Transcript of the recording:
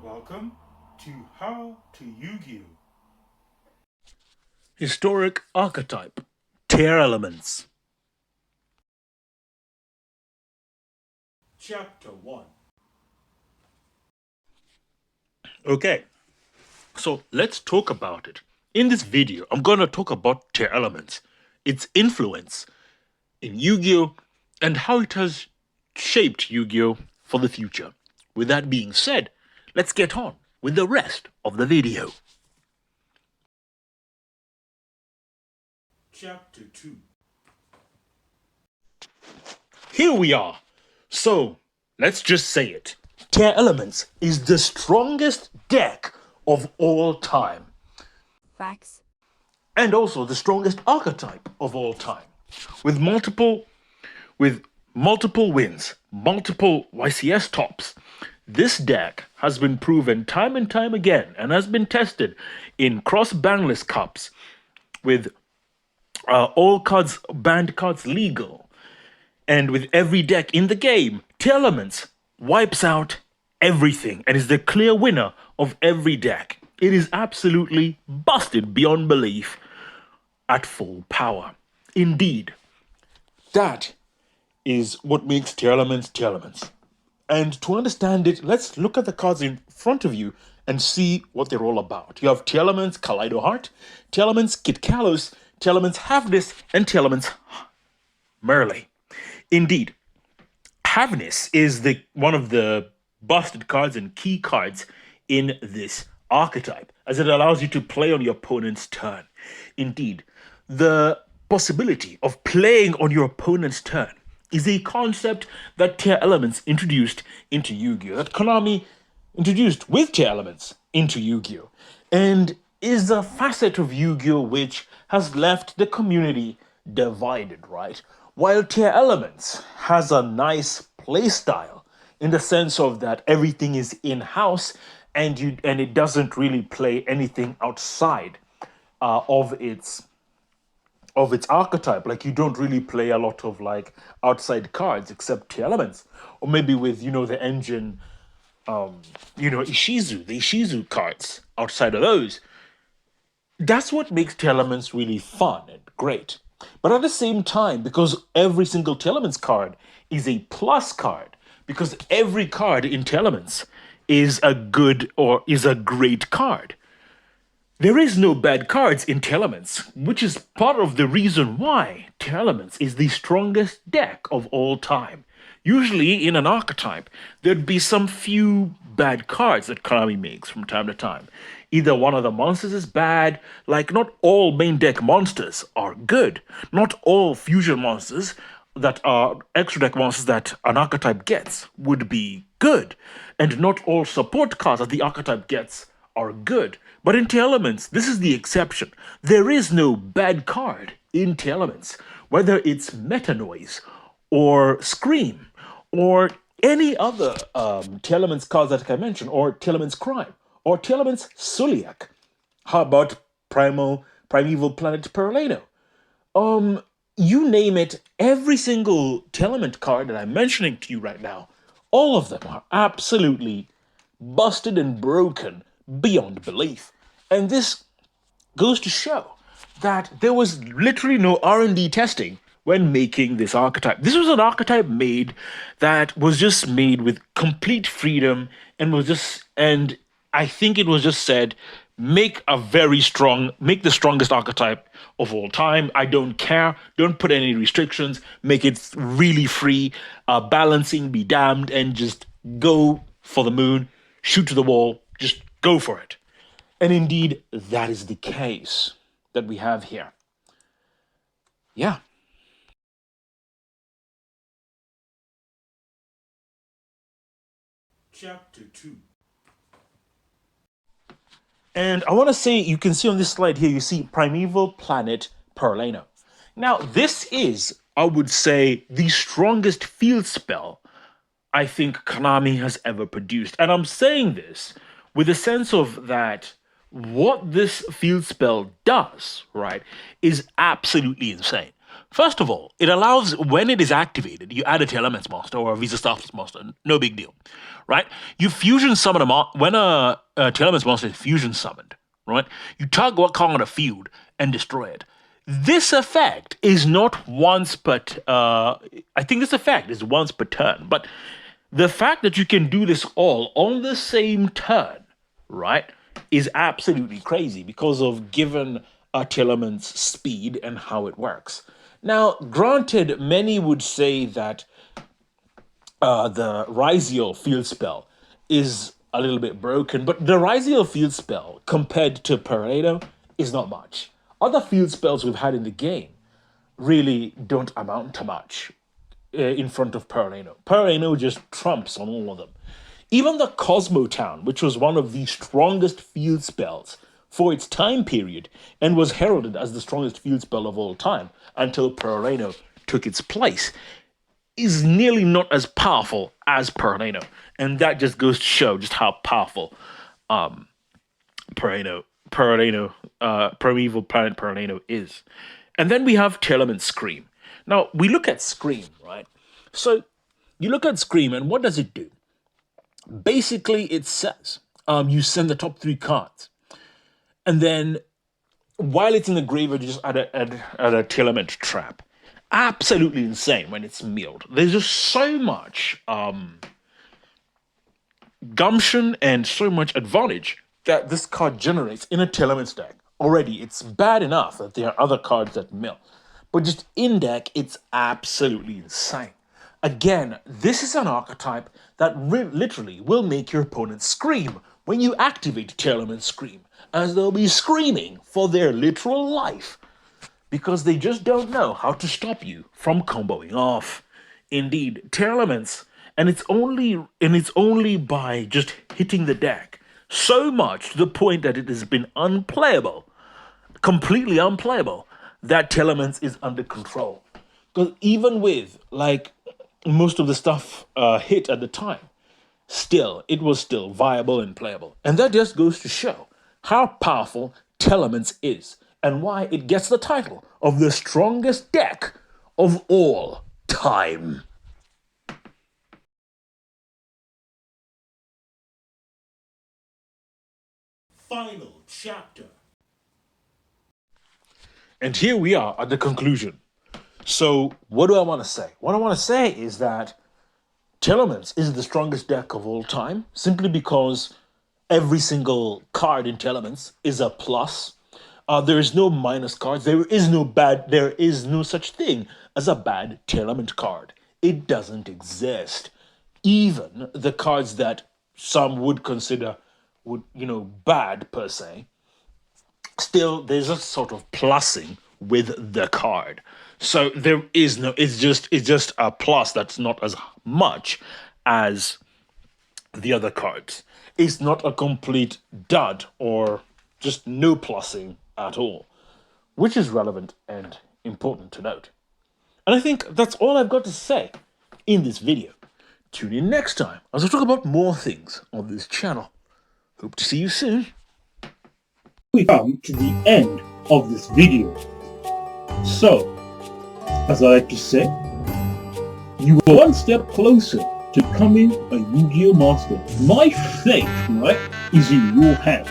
Welcome to How to Yu-Gi-Oh! Historic Archetype, Tearalaments. Chapter 1. Okay, so let's talk about it. In this video, I'm going to talk about Tearalaments, its influence in Yu-Gi-Oh! And how it has shaped Yu-Gi-Oh! For the future. With that being said, let's get on with the rest of the video. Chapter 2. Here we are. So, let's just say it. Tearalaments is the strongest deck of all time. Facts. And also the strongest archetype of all time. With multiple wins, multiple YCS tops. This deck has been proven time and time again and has been tested in cross-banless cups with all cards, banned cards legal. And with every deck in the game, Tearalaments wipes out everything and is the clear winner of every deck. It is absolutely busted beyond belief at full power. Indeed, that is what makes Tearalaments. And to understand it, let's look at the cards in front of you and see what they're all about. You have Tearalaments Kaleido Heart, Tearalaments Kit Kalos, Tearalaments Havnis, and Tearalaments Merle. Indeed, Havnis is one of the busted cards and key cards in this archetype, as it allows you to play on your opponent's turn. Indeed, the possibility of playing on your opponent's turn is a concept that Tearalaments introduced into Yu-Gi-Oh! That Konami introduced with Tearalaments into Yu-Gi-Oh! And is a facet of Yu-Gi-Oh! Which has left the community divided, right? While Tearalaments has a nice play style in the sense of that everything is in-house and it doesn't really play anything outside of its archetype. Like, you don't really play a lot of like outside cards except Tearalaments, or maybe with the engine, Ishizu, the Ishizu cards outside of those. That's what makes Tearalaments really fun and great. But at the same time, because every single Tearalaments card is a plus card, because every card in Tearalaments is a good or is a great card. There is no bad cards in Tearalaments, which is part of the reason why Tearalaments is the strongest deck of all time. Usually in an archetype, there'd be some few bad cards that Konami makes from time to time. Either one of the monsters is bad, like not all main deck monsters are good. Not all fusion monsters that are extra deck monsters that an archetype gets would be good. And not all support cards that the archetype gets are good. But in Tearalaments, this is the exception. There is no bad card in Tearalaments, whether it's Meta Noise or Scream or any other Tearalaments cards that I mentioned, or Tearalaments Crime or Tearalaments Suliak. How about Primeval Planet Perleno? You name it, every single Tearlament card that I'm mentioning to you right now, all of them are absolutely busted and broken beyond belief. And this goes to show that there was literally no R&D testing when making this archetype. This was an archetype that was just made with complete freedom and I think it was just said, make the strongest archetype of all time. I don't care. Don't put any restrictions. Make it really free. Balancing be damned, and just go for the moon, shoot to the wall, just go for it. And indeed, that is the case that we have here. Yeah. Chapter 2. And I want to say, you can see on this slide here, you see Primeval Planet Perleno. Now, this is, I would say, the strongest field spell I think Konami has ever produced. And I'm saying this with a sense of that what this field spell does, right, is absolutely insane. First of all, it allows, when it is activated, you add a Tearalaments monster or a Visa Starfleet monster, no big deal, right? You fusion summon when a Tearalaments monster is fusion summoned, right? You tug what card on a field and destroy it. This effect is not once but I think this effect is once per turn, but the fact that you can do this all on the same turn, right, is absolutely crazy because of given Tearalaments' speed and how it works. Now, granted, many would say that the Ryziel field spell is a little bit broken, but the Ryziel field spell compared to Pareto is not much. Other field spells we've had in the game really don't amount to much in front of Pareto. Pareto just trumps on all of them. Even the Cosmo Town, which was one of the strongest field spells for its time period and was heralded as the strongest field spell of all time until Pareto took its place, is nearly not as powerful as Pareto. And that just goes to show just how powerful Pareto, Primeval Planet Pareto is. And then we have Tearalaments Scream. Now, we look at Scream, right? So, you look at Scream, and what does it do? Basically, it says you send the top 3 cards. And then, while it's in the graveyard, you just add a Tearlaments trap. Absolutely insane when it's milled. There's just so much gumption and so much advantage that this card generates in a Tearlaments deck. Already, it's bad enough that there are other cards that mill. But just in deck, it's absolutely insane. Again, this is an archetype that literally will make your opponent scream when you activate Tearalaments Scream, as they'll be screaming for their literal life, because they just don't know how to stop you from comboing off. Indeed, Tearalaments, and it's only by just hitting the deck so much to the point that it has been unplayable, completely unplayable, that Tearalaments is under control. Because even with like most of the stuff hit at the time, it was still viable and playable. And that just goes to show how powerful Tearalaments is and why it gets the title of the strongest deck of all time. Final chapter. And here we are at the conclusion. So, what do I want to say? What I want to say is that Tearalaments is the strongest deck of all time, simply because every single card in Tearalaments is a plus. There is no minus cards. There is no such thing as a bad Tearlaments card. It doesn't exist. Even the cards that some would consider bad per se, still there's a sort of plussing with the card. So there is no, it's just a plus that's not as much as the other cards. It's not a complete dud or just no plussing at all, which is relevant and important to note. And I think that's all I've got to say in this video. Tune in next time as I talk about more things on this channel. Hope to see you soon. We come to the end of this video. So, as I like to say, you are one step closer to becoming a Yu-Gi-Oh! Master. My fate, right, is in your hands.